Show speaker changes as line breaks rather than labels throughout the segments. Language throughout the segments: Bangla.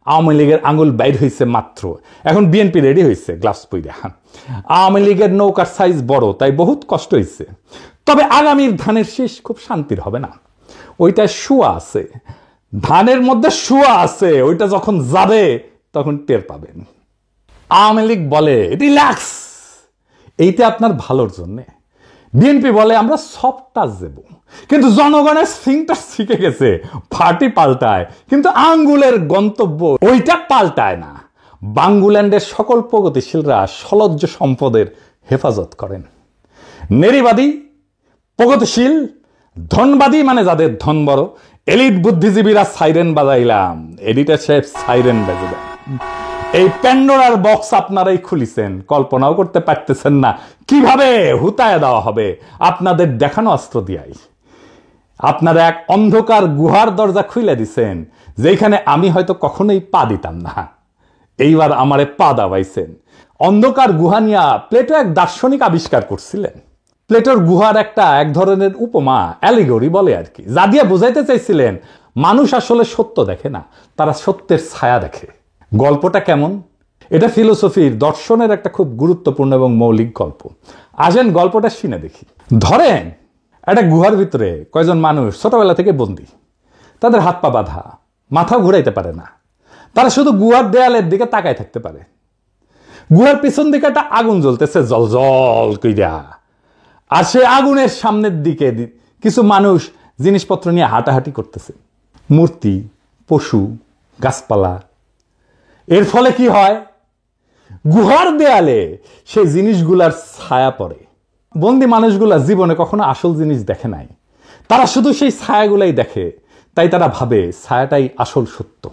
আওয়ামী লীগের আঙুল বাইর হয়েছে মাত্র, এখন বিএনপি রেডি হয়েছে গ্লাভস পইরা। আওয়ামী লীগের নৌকার সাইজ বড়, তাই বহুত কষ্ট হয়েছে। তবে আগামীর ধানের শীষ খুব শান্তির হবে না, ওইটা শুয়া আছে, ধানের মধ্যে শুয়া আছে, ওইটা যখন যাবে তখন টের পাবেন। আওয়ামী লীগ বলে রিল্যাক্স, এইটা আপনার ভালোর জন্যে। বিএনপি বলে আমরা সফট টাচ দেব, কিন্তু জনগণের স্ফিংটার শিখে গেছে, পার্টি পাল্টায় কিন্তু আঙ্গুলের গন্তব্য ওইটা পাল্টায় না। বাঙ্গুল্যান্ডের সকল প্রগতিশীলরা সলজ্জ সম্পদের হেফাজত করেন। নেরিবাদী, প্রগতিশীল, ধনবাদী মানে যাদের ধন বড়, এলিট বুদ্ধিজীবীরা সাইরেন বাজাইলাম, এডিটর সাহেব সাইরেন বাজাবেন। এই প্যান্ডোরার বক্স আপনারাই খুলিছেন, কল্পনাও করতে পারতেছেন না কিভাবে হুতায় দেওয়া হবে আপনাদের দেখানো অস্ত্র দিয়াই। আপনারা এক অন্ধকার গুহার দরজা খুলে দিছেন, যেখানে আমি হয়তো কখনোই পা দিতাম না, এইবার আমারে পা দাবাইছেন। অন্ধকার গুহা নিয়ে প্লেটো এক দার্শনিক আবিষ্কার করছিলেন। প্লেটোর গুহার এক ধরনের উপমা, অ্যালিগরি বলে আর কি, যা দিয়ে বোঝাইতে চাইছিলেন মানুষ আসলে সত্য দেখে না, তারা সত্যের ছায়া দেখে। গল্পটা কেমন? এটা ফিলোসফির, দর্শনের একটা খুব গুরুত্বপূর্ণ এবং মৌলিক গল্প। আসেন গল্পটা শুনে দেখি। ধরেন একটা গুহার ভিতরে কয়জন মানুষ ছোটবেলা থেকে বন্দী, তাদের হাত পা বাঁধা, মাথাও ঘুরাইতে পারে না, তারা শুধু গুহার দেয়ালের দিকে তাকায় থাকতে পারে। গুহার পিছন দিকে একটা আগুন জ্বলতেছে জল জল কইরা, আর সে আগুনের সামনের দিকে কিছু মানুষ জিনিসপত্র নিয়ে হাঁটাহাঁটি করতেছে, মূর্তি, পশু, গাছপালা। এর ফলে কি হয়? গুহার দেয়ালে সেই জিনিসগুলার ছায়া পড়ে। বন্দি মানুষগুলা জীবনে কখনো আসল জিনিস দেখে নাই, তারা শুধু সেই ছায়াগুলাই দেখে, তাই তারা ভাবে ছায়াটাই আসল সত্য।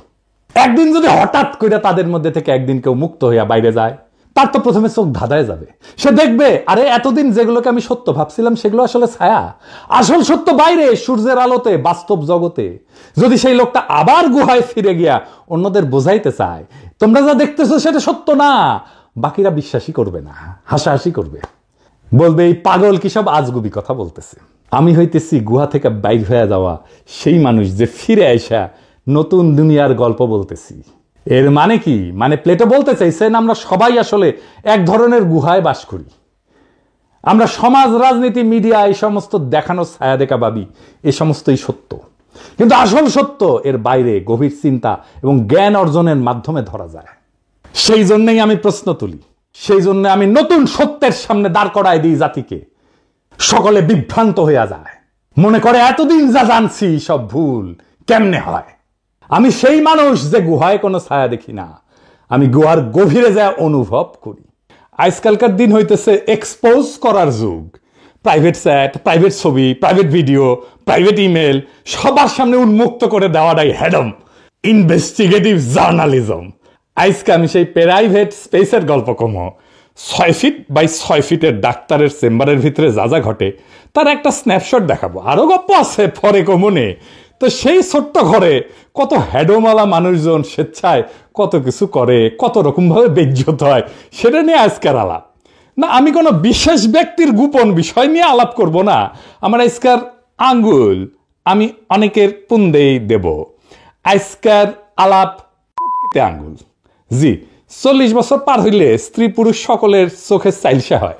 একদিন যদি হঠাৎ করে তাদের মধ্যে থেকে একদিন কেউ মুক্ত হইয়া বাইরে যায়, তার তো প্রথমে চোখ ধাঁধায় যাবে, সে দেখবে আরে এতদিন যেগুলোকে আমি সত্য ভাবছিলাম সেগুলো আসলে ছায়া, আসল সত্য বাইরে সূর্যের আলোতে বাস্তব জগতে। যদি সেই লোকটা আবার গুহায় ফিরে গিয়া অন্যদের বোঝাইতে চায় তোমরা যা দেখতেছো সেটা সত্য না, বাকিরা বিশ্বাসই করবে না, হাসাহাসি করবে, বলবে এই পাগল কি সব আজগুবি কথা বলতেছে। আমি হইতেছি গুহা থেকে বাইর হয়ে যাওয়া সেই মানুষ যে ফিরে আইসা নতুন দুনিয়ার গল্প বলতেছি। এর মানে কি? মানে প্লেটো বলতে চাইছেন আমরা সবাই আসলে এক ধরনের গুহায় বাস করি। আমরা সমাজ, রাজনীতি, মিডিয়া এই সমস্ত দেখানো ছায়া দেখা ভাবি এ সমস্তই সত্য, কিন্তু আসল সত্য এর বাইরে গভীর চিন্তা এবং জ্ঞান অর্জনের মাধ্যমে ধরা যায়। সেই জন্যই আমি প্রশ্ন তুলি, সেই জন্য আমি নতুন সত্যের সামনে দাঁড় করায় দিই জাতিকে। সকলে বিভ্রান্ত হইয়া যায়, মনে করে এতদিন যা জানছি সব ভুল, কেমনে হয়? আমি সেই মানুষ যে গুহায় কোনো ছায়া দেখি না, আমি গুহার গভীরে যা অনুভব করি। আজকালকার দিন হইতেছে এক্সপোজ করার যুগ। প্রাইভেট চ্যাট, প্রাইভেট ছবি, প্রাইভেট ভিডিও, প্রাইভেট ইমেল সবার সামনে উন্মুক্ত করে দেওয়াটাই হ্যাডম, ইনভেস্টিগেটিভ জার্নালিজম। আজকে আমি সেই প্রাইভেট স্পেসের গল্প কমো। 6 ফিট বাই 6 ফিটের ডাক্তারের চেম্বারের ভিতরে যা যা ঘটে তার একটা স্ন্যাপশট দেখাবো, আরো গল্প আছে পরে কমনে। তো সেই ছোট্ট ঘরে কত হ্যাডোমালা মানুষজন স্বেচ্ছায় কত কিছু করে, কত রকম ভাবে বেজ্জত হয়, সেটা নিয়ে আজকের আলাপ না। আমি কোনো বিশেষ ব্যক্তির গোপন বিষয় নিয়ে আলাপ করব না। আমার আজকের আঙ্গুল আমি অনেকের পুন্দেই দেব। আজকের আলাপ পুটকিতে আঙ্গুল। জি, 40 বছর পার হইলে স্ত্রী পুরুষ সকলের চোখে চাইলসা হয়,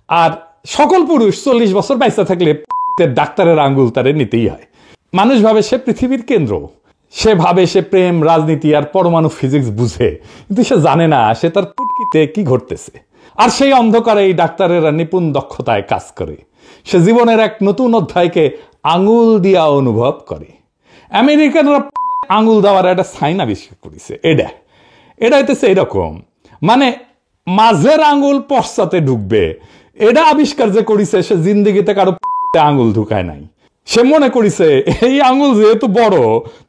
আর সকল পুরুষ 40 বছর বাইসা থাকলে ডাক্তারের আঙ্গুল তারে নিতেই হয়। মানুষ ভাবে সে পৃথিবীর কেন্দ্র, সে ভাবে সে প্রেম, রাজনীতি আর পরমাণু ফিজিক্স বুঝে, কিন্তু সে জানে না সে তার পুটকিতে কি ঘটতেছে। আর সেই অন্ধকারে এই ডাক্তারেরা নিপুণ দক্ষতায় কাজ করে, সে জীবনের এক নতুন অধ্যায়কে আঙ্গুল দিয়া অনুভব করে। আমেরিকানরা আঙ্গুল দেওয়ার একটা সাইন আবিষ্কার করেছে। এটা হইতেছে এরকম, মানে মাঝের আঙ্গুল পশ্চাতে ঢুকবে। এটা আবিষ্কার যে করেছে সে জিন্দিগিতে কারো আঙ্গুল ঢুকায় নাই। সে মনে করেছে এই আঙ্গুল যেহেতু বড়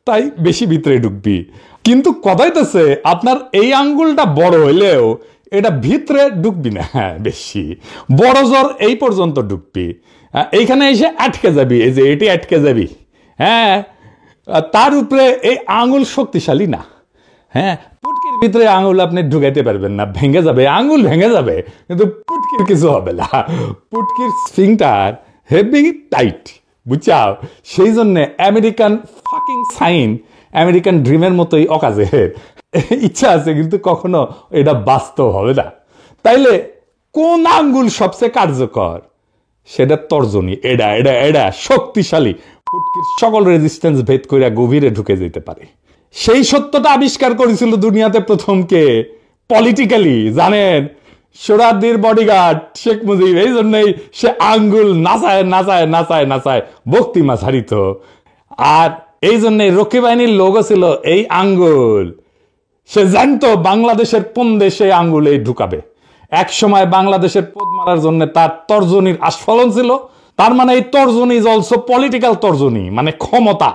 তাই বেশি ভিতরে ঢুকবি, কিন্তু কথা হইতেছে আপনার এই আঙ্গুলটা বড় হইলেও এটা ভিতরে ঢুকবি না, বেশি বড় জোর এই পর্যন্ত ঢুকবি, এইখানে এসে আটকে যাবি, এই যে এটি আটকে যাবি। হ্যাঁ, তার উপরে এই আঙ্গুল শক্তিশালী না। হ্যাঁ, পুটকির ভিতরে আঙ্গুল আপনি ঢুকাইতে পারবেন না, ভেঙে যাবে, আঙ্গুল ভেঙে যাবে, কিন্তু পুটকির কিছু হবে না। পুটকির স্ফিংটার হেভি টাইট, বুঝছাও? সেই জন্য আমেরিকান ফাকিং সাইন আমেরিকান ড্রিমের মতোই অকাজের। ইচ্ছা আছে, কিন্তু কখনো এটা বাস্তব হবে না। তাইলে কোন আঙ্গুল সবচেয়ে কার্যকর? সেটা তর্জনী। এডা এডা এডা শক্তিশালী, ফুটকির সকল রেজিস্ট্যান্স ভেদ করে গভীরে ঢুকে যেতে পারে। সেই সত্যটা আবিষ্কার করেছিল দুনিয়াতে প্রথম কে? পলিটিক্যালি, জানেন? সোহরাওয়ার্দীর বডিগার্ড শেখ মুজিব। এই জন্যই সে আঙ্গুল নাচায় নাচায় নাচায় নাচায় বক্তিমা ছাড়িত। আর এই জন্যে রক্ষী বাহিনীর লোগো ছিল এই আঙ্গুল। সে জানতো বাংলাদেশের কোন দেশে আঙ্গুলে ঢুকাবে। এক সময় বাংলাদেশের পদ মারার জন্য তার তর্জনীর আস্ফলন ছিল। তার মানে এই তর্জনী ইজ অলসো পলিটিক্যাল তর্জনী, মানে ক্ষমতা।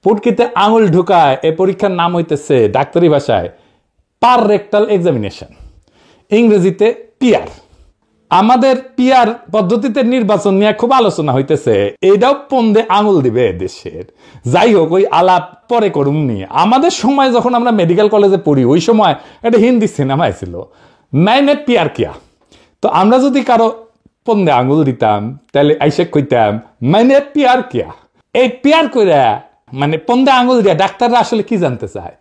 পুটকিতে আঙুল ঢুকায় এই পরীক্ষার নাম হইতেছে ডাক্তারি ভাষায় পার রেক্টাল এক্সামিনেশন, ইংরেজিতে পিআর। আমাদের পিআর পদ্ধতিতে নির্বাচন নিয়ে খুব আলোচনা হইতেছে। এটাও পন্দে আঙুল দিবে দেশের। যাই হোক, ওই আলাপ পরে করুন নি। আমাদের সময় যখন আমরা মেডিকেল কলেজে পড়ি, ওই সময় একটা হিন্দি সিনেমায় ছিল मैंने পিয়ার কিয়া। তো আমরা যদি কারো পন্দে আঙুল দিতাম, তাহলে আইসে কইতাম मैंने পিয়ার কিয়া। এই পিয়ার কইরা মানে পন্দে আঙুল দিয়া ডাক্তাররা আসলে কি জানতে চায়?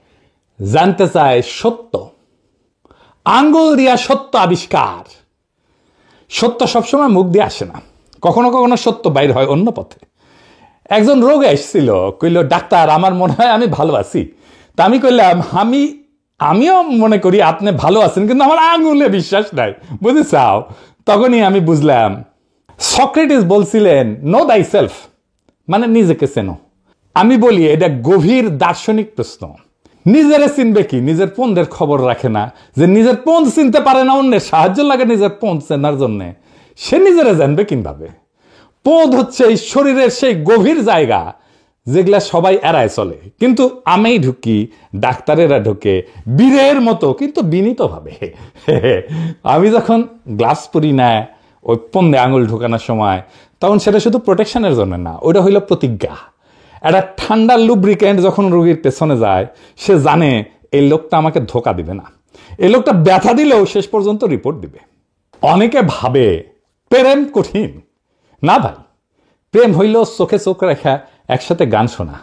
জানতে চায় সত্য। আঙ্গুল দিয়া সত্য আবিষ্কার। সত্য সবসময় মুখ দিয়ে আসে না, কখনো কখনো সত্য বাইর হয় অন্য পথে। একজন রোগে এসেছিল, কইল ডাক্তার আমার মনে হয় আমি ভালো আছি। তা আমি কইলাম আমিও মনে করি আপনি ভালো আছেন, কিন্তু আমার আঙ্গুলে বিশ্বাস নাই, বুঝেছাও? তখনই আমি বুঝলাম সক্রেটিস বলছিলেন নো দাই সেলফ, মানে নিজেকে চেনো। আমি বলি এটা গভীর দার্শনিক প্রশ্ন। নিজেরে চিনবে কি? নিজের পন্দের খবর রাখে না, যে নিজের পন্দ চিনতে পারে না, অন্যের সাহায্য লাগে নিজের পন্দ চেনার জন্য। সে নিজেরা জানবে কিভাবে? পদ হচ্ছে এই শরীরের সেই গভীর জায়গা যেগুলা সবাই এড়ায় চলে, কিন্তু আমি ঢুকি, ডাক্তারেরা ঢুকে বীরের মতো, কিন্তু বিনীত ভাবে। আমি যখন গ্লাভস পরি না ওই পন্দে আঙুল ঢোকানোর সময়, তখন সেটা শুধু প্রোটেকশনের জন্য না, ওইটা হইল প্রতিজ্ঞা। একটা ঠান্ডা লুব্রিকেন্ট যখন রোগীর পেছনে যায়, সে জানে এই লোকটা আমাকে ধোকা দিবে না, এই লোকটা ব্যথা দিলেও শেষ পর্যন্ত রিপোর্ট দিবে। অনেকে ভাবে প্রেম কঠিন। না ভাই, প্রেম হইল চোখে চোখ রেখা, একসাথে গান শোনা।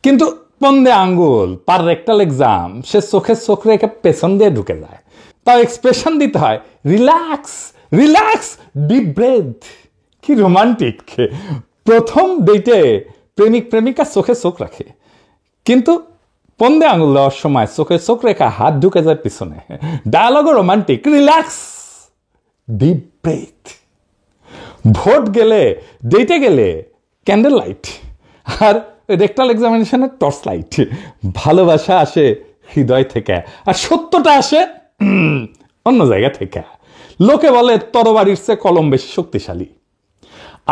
কিন্তু পন্দে আঙ্গুল পার রেক্টাল এক্সাম, সে চোখে চোখ রেখে পেছন দিয়ে ঢুকে যায়। তাও এক্সপ্রেশন দিতে হয় রিল্যাক্স রিল্যাক্স, ডিপ ব্রেথ। কি রোমান্টিক! প্রথম ডেটে প্রেমিক প্রেমিকা চোখে চোখ রাখে, কিন্তু পন্দে আঙুল দেওয়ার সময় চোখে চোখ রেখা হাত ঢুকে যায় পিছনে। ডায়ালগও রোমান্টিক, রিল্যাক্স, ডিপ ব্রেথ। ভোট গেলে, ডেটে গেলে ক্যান্ডেল লাইট, আর রেক্টাল এক্সামিনেশনের টর্চ লাইট। ভালোবাসা আসে হৃদয় থেকে, আর সত্যটা আসে অন্য জায়গা থেকে। লোকে বলে তরবারির চেয়ে কলম বেশি শক্তিশালী।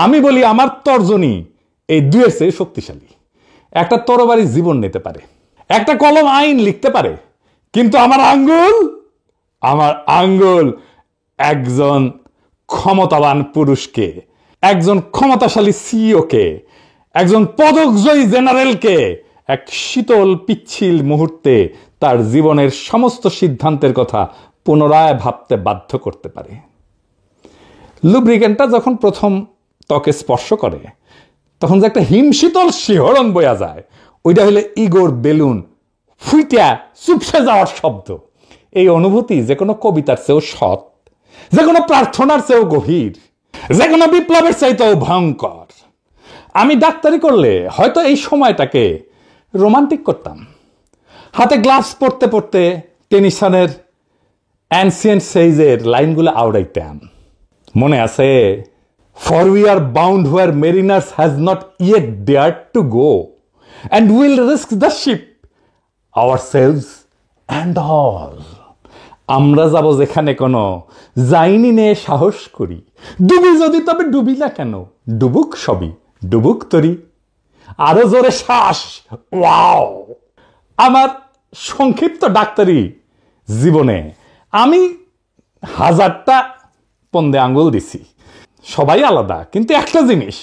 আমি বলি আমার তর্জনী এই দুয়ের চেয়ে শক্তিশালী। একটা তরবারি জীবন নিতে পারে, একটা কলম আইন লিখতে পারে, কিন্তু আমার আঙ্গুল একজন ক্ষমতাবান পুরুষকে, একজন ক্ষমতাশালী সিইওকে, একজন পদকজয়ী জেনারেলকে এক শীতল পিচ্ছিল মুহূর্তে তার জীবনের সমস্ত সিদ্ধান্তের কথা পুনরায় ভাবতে বাধ্য করতে পারে। লুব্রিকেন্টটা যখন প্রথম ত্বকে স্পর্শ করে, তখন যে একটা হিমশীতল শিহরণ বয়া যায়, ওইটা হলে ইগোর বেলুন ফুইটা চুপসে যাওয়ার শব্দ। এই অনুভূতি যে কোনো কবিতার চেয়েও সৎ, যে কোনো প্রার্থনার চেয়েও গভীর, যে কোনো বিপ্লবের চাইতেও ভয়ঙ্কর। আমি ডাক্তারি করলে হয়তো এই সময়টাকে রোমান্টিক করতাম। হাতে গ্লাভস পড়তে পড়তে টেনিসনের অ্যানসিয়েন্ট সেইজের লাইনগুলো আওড়াইতাম। মনে আছে? For we are bound where mariners has not yet dared to go, and will risk the ship, ourselves and all. আমরা যাব যেখানে কোনো যাইনি নে সাহস করি, ডুবি যদি তবে ডুবি না কেন, ডুবুক সবই ডুবুক তরি। আরো জোরে শ্বাস। ওয়াও! আমার সংক্ষিপ্ত ডাক্তারি জীবনে আমি 1000টা পন্দে আঙ্গুল দিছি। সবাই আলাদা, কিন্তু একটা জিনিস,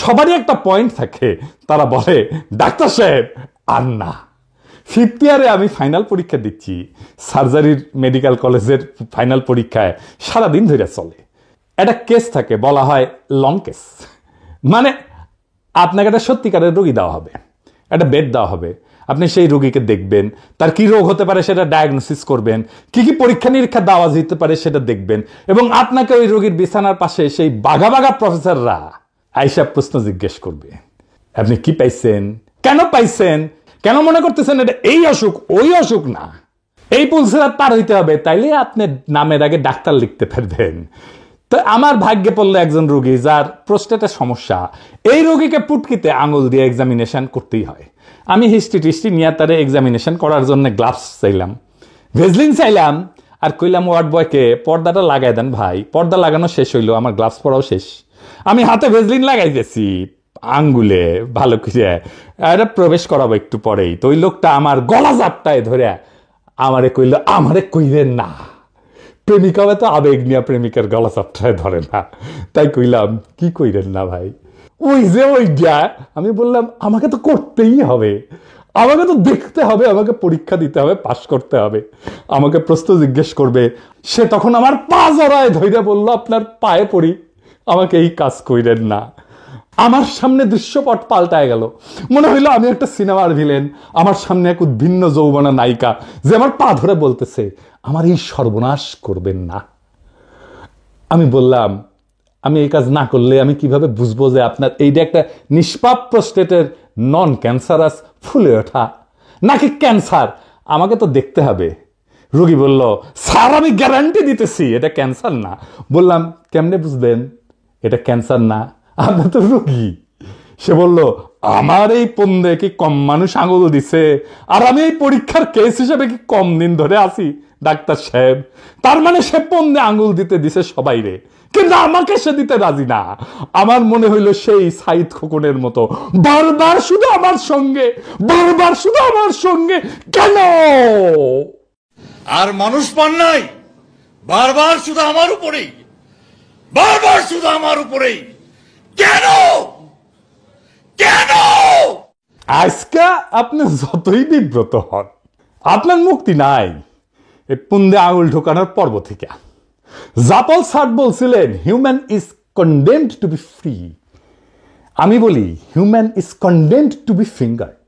সবারই একটা পয়েন্ট থাকে। তারা বলে ডাক্তার সাহেব আর না। 5th ইয়ারে আমি ফাইনাল পরীক্ষা দিচ্ছি। সার্জারির মেডিকেল কলেজের ফাইনাল পরীক্ষায় সারাদিন ধরে চলে। একটা কেস থাকে, বলা হয় লং কেস। মানে আপনাকে একটা সত্যিকারের রোগী দেওয়া হবে, একটা বেড দেওয়া হবে, আপনি সেই রোগীকে দেখবেন, তার কি রোগ হতে পারে সেটা ডায়াগনোসিস করবেন, কি কি পরীক্ষা নিরীক্ষা দেওয়া যেতে পারে সেটা দেখবেন, এবং আপনাকে ওই রোগীর বিছানার পাশে সেই বাঘা বাঘা প্রফেসররা আইসা প্রশ্ন জিজ্ঞেস করবে, আপনি কি পাইছেন, কেন পাইছেন, কেন মনে করতেছেন এটা এই অসুখ ওই অসুখ না। এই পুলসেরাত পার হইতে হবে, তাইলে আপনি নামের আগে ডাক্তার লিখতে পারবেন। তো আমার ভাগ্যে পড়লো একজন রোগী যার প্রোস্টেটের সমস্যা, এই রোগীকে পুটকিতে আঙুল দিয়ে এক্সামিনেশন করতেই হয়। আমি হিস্ট্রি নিয়ে তারে এক্সামিনেশন করার জন্য গ্লাভস চাইলাম, ভেজলিন চাইলাম, আর কইলাম ওয়ার্ড বয়কে পর্দাটা লাগাই দেন ভাই। পর্দা লাগানো শেষ হইলো, আমার গ্লাভস পরাও শেষ, আমি হাতে ভেজলিন লাগাইতেছি আঙ্গুলে ভালো করে, এটা প্রবেশ করাবো একটু পরেই। তো ওই লোকটা আমার গলা জাপটায় ধরে আমারে কইল, আমারে কইলেন না, প্রেমিকা তো আবেগ নিয়ে প্রেমিকার গলা চাপটায় ধরে না, তাই কইলাম কি কইলেন না ভাই, ওই যে ওইটা। আমি বললাম আমাকে তো করতেই হবে, আমাকে তো দেখতে হবে, আমাকে পরীক্ষা দিতে হবে, পাশ করতে হবে, আমাকে প্রশ্ন জিজ্ঞেস করবে। সে তখন আমার পা জড়ায় ধইরা বলল, আপনার পায়ে পড়ি, আমাকে এই কাজ কইলেন না। আমার সামনে দৃশ্যপট পাল্টায় গেল, মনে হইলো আমি একটা সিনেমার ভিলেন, আমার সামনে এক উদ্ভিন্ন যৌবনা নায়িকা যে আমার পা ধরে বলতেছে আমার এই সর্বনাশ করবেন না। আমি বললাম আমি এই কাজ না করলে আমি কিভাবে বুঝবো যে আপনার এইটা একটা নিষ্পাপ প্রোস্টেটের নন ক্যান্সারাস ফুলে ওঠা নাকি ক্যান্সার, আমাকে তো দেখতে হবে। রোগী বলল, স্যার আমি গ্যারান্টি দিতেছি এটা ক্যান্সার না। বললাম কেমনে বুঝবেন এটা ক্যান্সার না, আপনার তো রোগী। সে বলল, আমার এই পন্দে কি কম মানুষ আঙুল দিছে, আর আমি এই পরীক্ষার কেস হিসেবে কি কম দিন ধরে আছি ডাক্তার সাহেব? তার মানে সে পন্দে আঙুল দিতে দিছে সবাই রে, কিন্তু আমাকে সে দিতে রাজি না। আমার মনে হইল সেই সাইদ খোকনের মতো, বারবার শুধু আমার সঙ্গে, বারবার শুধু আমার সঙ্গে, কেন
আর মানুষ পান নাই, বারবার শুধু আমার উপরেই, বারবার শুধু আমার উপরেই, কেন কেন?
আজকে আপনি যতই বিব্রত হন, আপনার মুক্তি নাই এই পুন্দে আঙুল ঢোকানোর পর্ব থেকে। জাপল সার্ট বলছিলেন human is condemned to be free, আমি বলি human is condemned to be fingered.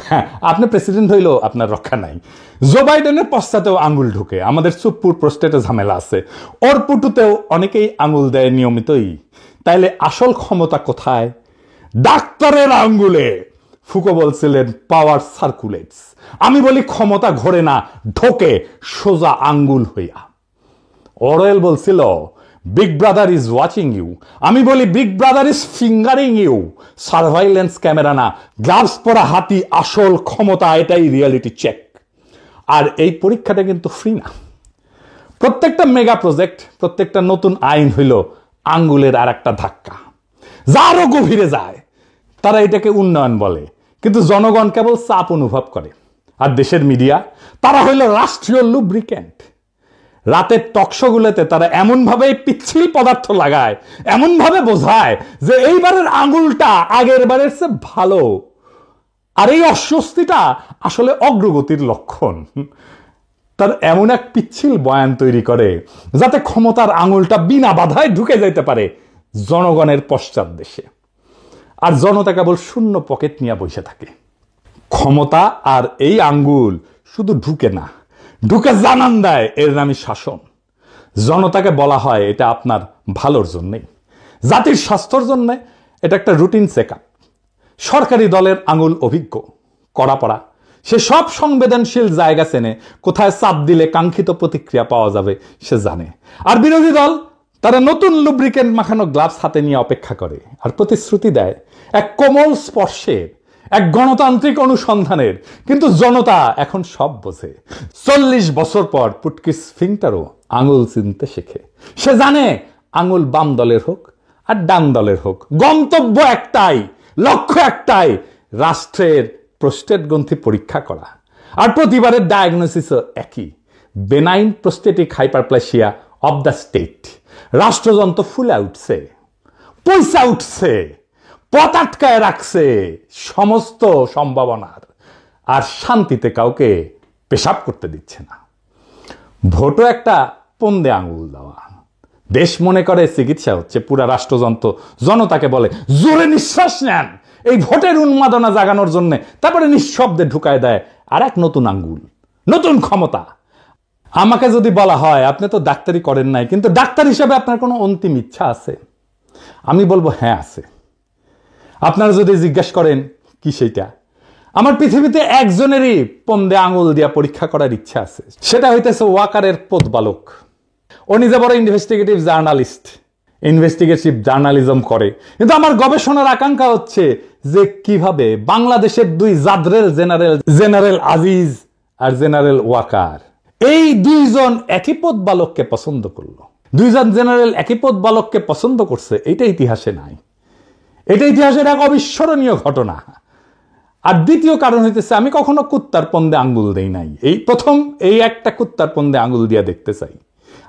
হ্যাঁ, আপনি প্রেসিডেন্ট হইল আপনার রক্ষা নাই। জো বাইডেনের পশ্চাতেও আঙুল ঢুকে, আমাদের সুপ্পুর প্রোস্টেটে ঝামেলা আছে, ওর পুটুতেও অনেকেই আঙুল দেয় নিয়মিতই। তাইলে আসল ক্ষমতা কোথায়? ডাক্তারের আঙ্গুলে। ফুকো বলছিলেন পাওয়ার সার্কুলেটস, আমি বলি ক্ষমতা ঘোরে না, ঢোকে সোজা আঙ্গুল হইয়া। অরওয়েল বলছিল big brother is watching you, আমি বলি big brother is fingering you. Surveillance camera না, গ্লাভস পরা হাতি আসল ক্ষমতা, এটাই রিয়ালিটি চেক। আর এই পরীক্ষাটা কিন্তু ফ্রি না। প্রত্যেকটা মেগা প্রজেক্ট, প্রত্যেকটা নতুন আইন হইল আঙ্গুলের আর একটা ধাক্কা, যারও গভীরে যায়। তারা এটাকে উন্নয়ন বলে, কিন্তু জনগণ কেবল চাপ অনুভব করে। আর দেশের মিডিয়া, তারা হইল রাষ্ট্রীয় লুব্রিক্যান্ট। রাতের টকশোগুলোতে তারা এমনভাবে পিচ্ছিল পদার্থ লাগায়, এমনভাবে বোঝায় যে এইবারের আঙুলটা আগের বারের চেয়ে ভালো। আর এই অস্বস্তিটা আসলে অগ্রগতির লক্ষণ। তার এমন এক পিচ্ছিল বয়ান তৈরি করে যাতে ক্ষমতার আঙুলটা বিনা বাধায় ঢুকে যেতে পারে জনগণের পশ্চাৎ দেশে। আর জনতা কেবল শূন্য পকেট নিয়ে বসে থাকে। ক্ষমতা আর এই আঙ্গুল শুধু ঢুকে না, ঢুকে জানান দেয়, এর নামই শাসন। জনতাকে বলা হয় এটা আপনার ভালোর জন্যই, জাতির স্বাস্থ্যর জন্য এটা একটা রুটিন চেক আপ। সরকারি দলের আঙুল অভিজ্ঞ, কড়া পড়া, সে সব সংবেদনশীল জায়গা চেনে, কোথায় চাপ দিলে কাঙ্ক্ষিত প্রতিক্রিয়া পাওয়া যাবে সে জানে। আর বিরোধী দল, তারা নতুন লুব্রিকেন্ট মাখানো গ্লাভস হাতে নিয়ে অপেক্ষা করে আর প্রতিশ্রুতি দেয় এক কোমল স্পর্শের, এক গণতান্ত্রিক অনুসন্ধানের। কিন্তু জনতা এখন সব বোঝে। 40 বছর পর পুটকি স্ফিংটারও আঙুল চিনতে শেখে। সে জানে আঙুল বাম দলের হোক আর ডান দলের হোক, গন্তব্য একটাই, লক্ষ্য একটাই, রাষ্ট্রের প্রোস্টেট গ্রন্থি পরীক্ষা করা। আর প্রতিবারের ডায়াগনোসিসও একই, benign prostatic hyperplasia of the state. রাষ্ট্রযন্ত্র ফুলে উঠছে, পয়সা উঠছে, পথ আটকায় রাখছে সমস্ত সম্ভাবনার, আর শান্তিতে কাউকে পেশাব করতে দিচ্ছে না। ভোটও একটা পন্দে আঙুল দেওয়া। দেশ মনে করে চিকিৎসা হচ্ছে, পুরা রাষ্ট্রযন্ত্র জনতাকে বলে জোরে নিঃশ্বাস নেন, এই ভোটের উন্মাদনা জাগানোর জন্য তারপরে নিঃশব্দে ঢুকায় দেয় আর এক নতুন আঙ্গুল, নতুন ক্ষমতা। আমাকে যদি বলা হয় আপনি তো ডাক্তারি করেন নাই, কিন্তু ডাক্তার হিসেবে আপনার কোনো অন্তিম ইচ্ছা আছে, আমি বলবো হ্যাঁ আছে। আপনারা যদি জিজ্ঞেস করেন কি সেইটা, আমার পৃথিবীতে একজনেরই পন্দে আঙুল দিয়া পরীক্ষা করার ইচ্ছা আছে, সেটা হইতেছে ওয়াকারের পদবালক। ও নিজে বড় ইনভেস্টিগেটিভ জার্নালিস্ট, ইনভেস্টিগেটিভ জার্নালিজম করে, কিন্তু আমার গবেষণার আকাঙ্ক্ষা হচ্ছে যে কিভাবে বাংলাদেশের দুই জাদরেল জেনারেল আজিজ আর জেনারেল ওয়াকার, এই দুইজন একই পদবালককে পছন্দ করলো। দুইজন জেনারেল একই পদবালককে পছন্দ করছে, এটা ইতিহাসে নাই। এটা ইতিহাসের এক অবিস্মরণীয় ঘটনা। আর দ্বিতীয় কারণ হইতেছে আমি কখনো কুত্তার পন্দে আঙ্গুল দেই নাই, এই প্রথম এই একটা কুত্তার পন্দে আঙ্গুল দিয়া দেখতে চাই।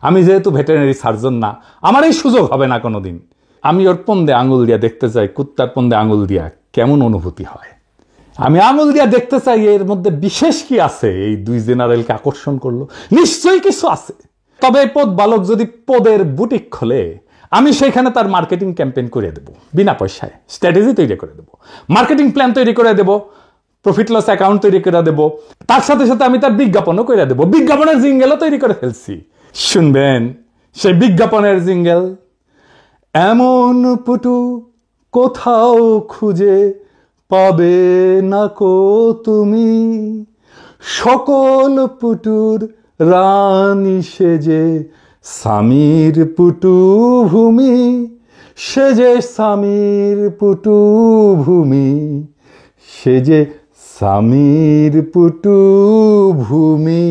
আমি যেহেতু ভেটেরিনারি সার্জন না, আমার এই সুযোগ হবে না কোনোদিন। আমি ওর পন্দে আঙ্গুল দিয়া দেখতে চাই, কুত্তার পন্দে আঙ্গুল দিয়া কেমন অনুভূতি হয়। আমি আঙ্গুল দিয়া দেখতে চাই এর মধ্যে বিশেষ কি আছে এই দুই জেনারেলকে আকর্ষণ করলো। নিশ্চয়ই কিছু আছে। তবে পদ বালক যদি পদের বুটিক খোলে, আমি সেখানে তার মার্কেটিং ক্যাম্পেইন করে দেবো বিনা পয়সায়, স্ট্র্যাটেজি তৈরি করে দেবো, মার্কেটিং প্ল্যান তৈরি করে দেবো, প্রফিট লস অ্যাকাউন্ট তৈরি করে দেবো, তার সাথে সাথে আমি তার বিজ্ঞাপনও করে দেবো। বিজ্ঞাপনের জিঙ্গেলও তৈরি করে ফেলছি, শুনবেন সেই বিজ্ঞাপনের জিঙ্গেল। এমন পুটু কোথাও খুঁজে পাবে না কো তুমি, সকল পুটুর রানী সেজে স্বামীর পুটু ভূমি, সেজে স্বামীর পুটু ভূমি, সেজে স্বামীর পুটু ভূমি।